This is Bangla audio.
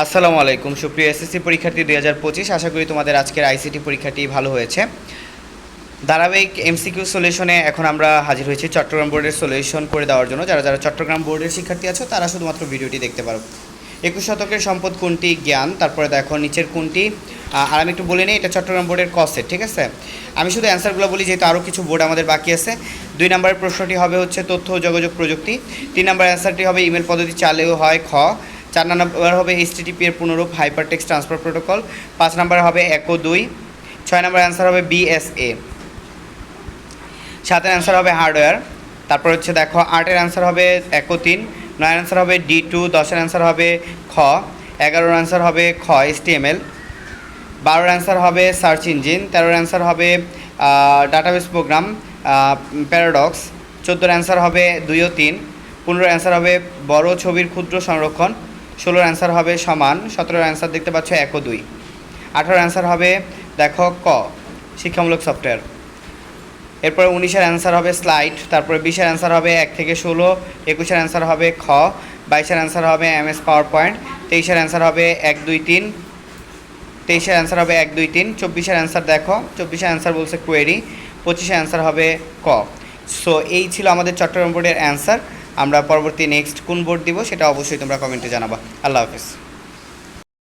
আসসালামু আলাইকুম সুপ্রিয় এসএসসি পরীক্ষার্থী 2025। আশা করি তোমাদের আজকের আইসিটি পরীক্ষাটি ভালো হয়েছে। ধারাবাহিক এমসিকিউ সলিউশনে এখন আমরা হাজির হয়েছি চট্টগ্রাম বোর্ডের সলিউশন করে দেওয়ার জন্য। যারা যারা চট্টগ্রাম বোর্ডের শিক্ষার্থী আছো তারা শুধুমাত্র ভিডিওটি দেখতে পারো। 21 শতকের সম্পদ কোনটি? জ্ঞান। তারপরে দেখো নিচের কোনটি, আর আমি একটু বলে নিই, এটা চট্টগ্রাম বোর্ডের ক সেট, ঠিক আছে। আমি শুধু অ্যান্সারগুলো বলি যেহেতু আরও কিছু বোর্ড আমাদের বাকি আছে। 2 নম্বরের প্রশ্নটি হবে হচ্ছে তথ্য ও যোগাযোগ প্রযুক্তি। 3 নম্বরের অ্যান্সারটি হবে ইমেল পদ্ধতি চালেও হয় খ। 4 নম্বর হবে HTTP এর পুনরূপ হাইপার টেক্সট ট্রান্সফার প্রোটোকল। 5 নম্বরে হবে ECHO 2। 6 নম্বর অ্যান্সার হবে BSA। 7 এর অ্যান্সার হবে হার্ডওয়্যার। তারপর হচ্ছে দেখো 8 এর অ্যান্সার হবে ECHO 3। 9 এর অ্যান্সার হবে D2। 10 এর অ্যান্সার হবে খ। 11 এর অ্যান্সার হবে খ HTML। 12 এর অ্যান্সার হবে সার্চ ইঞ্জিন। 13 এর অ্যান্সার হবে ডাটাবেস প্রোগ্রাম প্যারাডক্স। 14 এর অ্যান্সার হবে 2 ও 3। 15 এর অ্যান্সার হবে বড় ছবির ক্ষুদ্র সংরক্ষণ। 16 এর অ্যান্সার হবে সমান। 17 এর অ্যান্সার দেখতে পাচ্ছ ECHO 2। 18 এর অ্যান্সার হবে দেখো ক শিক্ষামূলক সফটওয়্যার। এরপরে 19 এর অ্যান্সার হবে স্লাইড। তারপরে 20 এর অ্যান্সার হবে 1 থেকে 16। 21 এর অ্যান্সার হবে খ। 22 এর অ্যান্সার হবে MS পাওয়ার পয়েন্ট। 23 এর অ্যান্সার হবে 1 2 3। 23 এর অ্যান্সার হবে 1 2 3। 24 এর অ্যান্সার দেখো, 24 এর অ্যান্সার বলছে কোয়েরি। 25 এর অ্যান্সার হবে ক। সো এই ছিল আমাদের চট্টগ্রাম বোর্ডের অ্যান্সার। আমরা পরবর্তী নেক্সট কোন বোর্ড দিব সেটা অবশ্যই তোমরা কমেন্টে জানাবা। আল্লাহ হাফেজ।